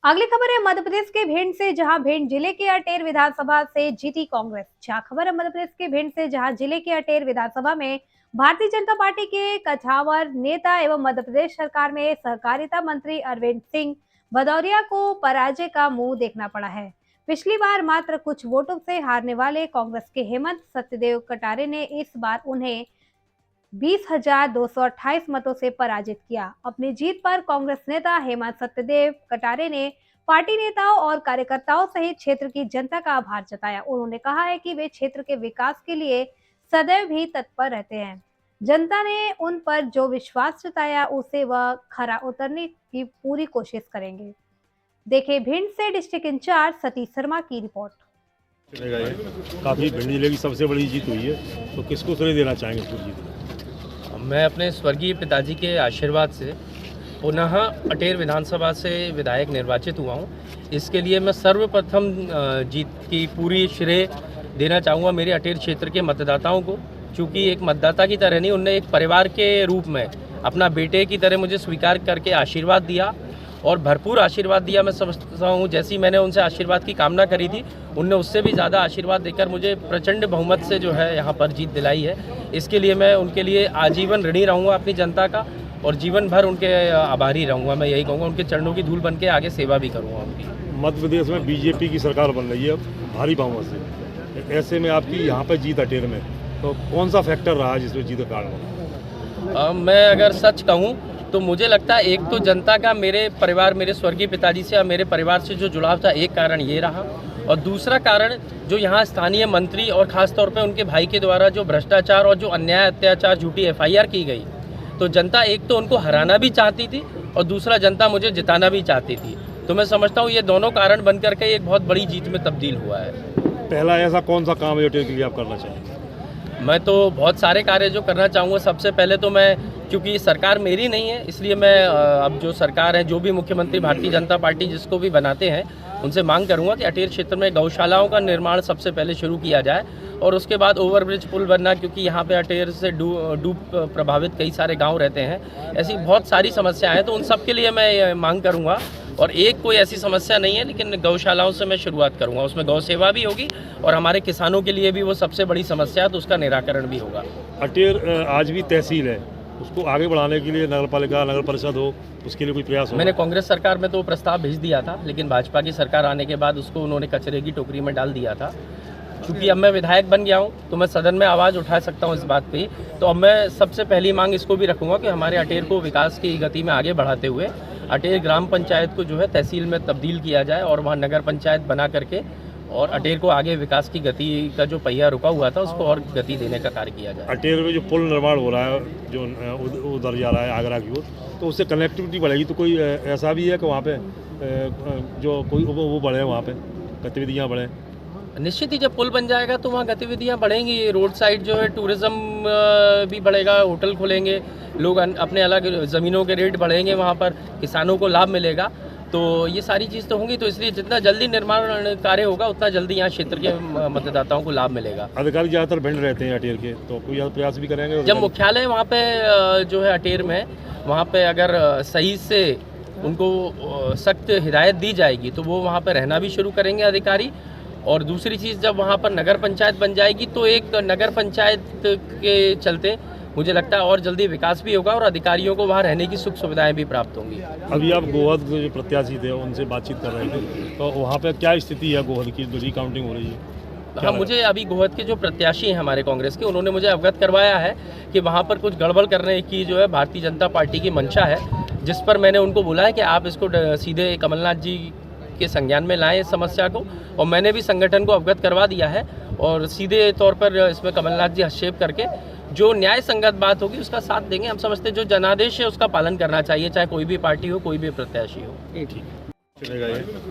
अगली खबर है मध्य प्रदेश के भिंड से, जहां भिंड जिले के अटेर विधानसभा से जीती कांग्रेस। जहां खबर है मध्य प्रदेश के भिंड से, जहां जिले के अटेर विधानसभा में भारतीय जनता पार्टी के कछावर नेता एवं मध्य प्रदेश सरकार में सहकारिता मंत्री अरविंद सिंह भदौरिया को पराजय का मुंह देखना पड़ा है। पिछली बार मात्र कुछ वोटों से हारने वाले कांग्रेस के हेमंत सत्यदेव कटारे ने इस बार उन्हें 20,228 मतों से पराजित किया। अपनी जीत पर कांग्रेस नेता हेमंत सत्यदेव कटारे ने पार्टी नेताओं और कार्यकर्ताओं सहित क्षेत्र की जनता का आभार जताया। उन्होंने कहा है कि वे क्षेत्र के विकास के लिए सदैव भी तत्पर रहते हैं। जनता ने उन पर जो विश्वास जताया उसे वह खरा उतरने की पूरी कोशिश करेंगे। देखिए भिंड से डिस्ट्रिक्ट इंचार्ज सतीश शर्मा की रिपोर्ट। चलेगा ये काफ़ी भिंड जिले की सबसे बड़ी जीत हुई है, तो किसको श्रेय देना चाहेंगे पूरी जीत? मैं अपने स्वर्गीय पिताजी के आशीर्वाद से पुनः अटेर विधानसभा से विधायक निर्वाचित हुआ हूं। इसके लिए मैं सर्वप्रथम जीत की पूरी श्रेय देना चाहूँगा मेरे अटेर क्षेत्र के मतदाताओं को, क्योंकि एक मतदाता की तरह नहीं, उनने एक परिवार के रूप में अपना बेटे की तरह मुझे स्वीकार करके आशीर्वाद दिया और भरपूर आशीर्वाद दिया। मैं समझता हूँ जैसी मैंने उनसे आशीर्वाद की कामना करी थी, उनने उससे भी ज़्यादा आशीर्वाद देकर मुझे प्रचंड बहुमत से जो है यहाँ पर जीत दिलाई है। इसके लिए मैं उनके लिए आजीवन ऋणी रहूँगा अपनी जनता का, और जीवन भर उनके आभारी रहूँगा। मैं यही कहूँगा, उनके चरणों की धूल बन के आगे सेवा भी करूँगा उनकी। मध्य प्रदेश में बीजेपी की सरकार बन रही है भारी बहुमत से, ऐसे में आपकी यहाँ पर जीत अटेर में, तो कौन सा फैक्टर रहा जिसमें जीत का कारण? मैं अगर सच कहूँ तो मुझे लगता है एक तो जनता का मेरे परिवार, मेरे स्वर्गीय पिताजी से और मेरे परिवार से जो जुड़ाव था, एक कारण ये रहा। और दूसरा कारण जो यहाँ स्थानीय मंत्री और ख़ासतौर पे उनके भाई के द्वारा जो भ्रष्टाचार और जो अन्याय अत्याचार झूठी FIR की गई, तो जनता एक तो उनको हराना भी चाहती थी और दूसरा जनता मुझे जिताना भी चाहती थी। तो मैं समझता हूँ ये दोनों कारण बन करके एक बहुत बड़ी जीत में तब्दील हुआ है। पहला ऐसा कौन सा काम है अटेर के लिए आप करना चाहेंगे? मैं तो बहुत सारे कार्य जो करना चाहूँगा। सबसे पहले तो मैं, क्योंकि सरकार मेरी नहीं है, इसलिए मैं अब जो सरकार है, जो भी मुख्यमंत्री भारतीय जनता पार्टी जिसको भी बनाते हैं, उनसे मांग करूंगा कि अटेर क्षेत्र में गौशालाओं का निर्माण सबसे पहले शुरू किया जाए और उसके बाद ओवरब्रिज पुल बनना, क्योंकि यहाँ पे अटेर से डूब प्रभावित कई सारे गांव रहते हैं। ऐसी बहुत सारी समस्याएं हैं, तो उन सब के लिए मैं मांग करूंगा। और एक कोई ऐसी समस्या नहीं है, लेकिन गौशालाओं से मैं शुरुआत करूंगा। उसमें गौ सेवा भी होगी और हमारे किसानों के लिए भी वो सबसे बड़ी समस्या है, तो उसका निराकरण भी होगा। अटेर आज भी तहसील है, उसको आगे बढ़ाने के लिए नगर पालिका, नगर परिषद हो, उसके लिए कोई प्रयास हो? मैंने कांग्रेस सरकार में तो प्रस्ताव भेज दिया था, लेकिन भाजपा की सरकार आने के बाद उसको उन्होंने कचरे की टोकरी में डाल दिया था। क्योंकि अब मैं विधायक बन गया हूं, तो मैं सदन में आवाज़ उठा सकता हूं इस बात पे। तो अब मैं सबसे पहली मांग इसको भी रखूंगा कि हमारे अटेर को विकास की गति में आगे बढ़ाते हुए अटेर ग्राम पंचायत को जो है तहसील में तब्दील किया जाए और वहाँ नगर पंचायत बना करके और अटेर को आगे विकास की गति का जो पहिया रुका हुआ था उसको और गति देने का कार्य किया जाए। अटेर में जो पुल निर्माण हो रहा है, जो उधर जा रहा है आगरा की ओर, तो उससे कनेक्टिविटी बढ़ेगी। तो कोई ऐसा भी है कि वहाँ पे जो कोई वो बढ़े, वहाँ पे गतिविधियाँ बढ़े? निश्चित ही जब पुल बन जाएगा तो वहाँ गतिविधियाँ बढ़ेंगी। रोड साइड जो है टूरिज्म भी बढ़ेगा, होटल खुलेंगे, लोग अपने अलग ज़मीनों के रेट बढ़ेंगे, वहाँ पर किसानों को लाभ मिलेगा। तो ये सारी चीज़ तो होंगी, तो इसलिए जितना जल्दी निर्माण कार्य होगा उतना जल्दी यहाँ क्षेत्र के मतदाताओं को लाभ मिलेगा। अधिकारी ज़्यादातर भिंड रहते हैं अटेर के, तो कोई प्रयास भी करेंगे? जब मुख्यालय वहाँ पे जो है अटेर में, वहाँ पे अगर सही से उनको सख्त हिदायत दी जाएगी तो वो वहाँ पे रहना भी शुरू करेंगे अधिकारी। और दूसरी चीज़, जब वहाँ पर नगर पंचायत बन जाएगी तो एक नगर पंचायत के चलते मुझे लगता है और जल्दी विकास भी होगा और अधिकारियों को वहाँ रहने की सुख सुविधाएं भी प्राप्त होंगी। अभी आप गोहद के जो प्रत्याशी थे उनसे बातचीत कर रहे थे, तो वहाँ पे क्या स्थिति है गोहद की, जो रिकाउंटिंग हो रही है? हाँ, मुझे अभी गोहद के जो प्रत्याशी हैं हमारे कांग्रेस के, उन्होंने मुझे अवगत करवाया है कि वहाँ पर कुछ गड़बड़ करने की जो है भारतीय जनता पार्टी की मंशा है, जिस पर मैंने उनको बोला है कि आप इसको सीधे कमलनाथ जी के संज्ञान में लाएं इस समस्या को। और मैंने भी संगठन को अवगत करवा दिया है और सीधे तौर पर इसमें कमलनाथ जी हस्तक्षेप करके जो न्याय संगत बात होगी उसका साथ देंगे। हम समझते हैं जो जनादेश है उसका पालन करना चाहिए, चाहे कोई भी पार्टी हो, कोई भी प्रत्याशी हो। ठीक है, चलेगा ये।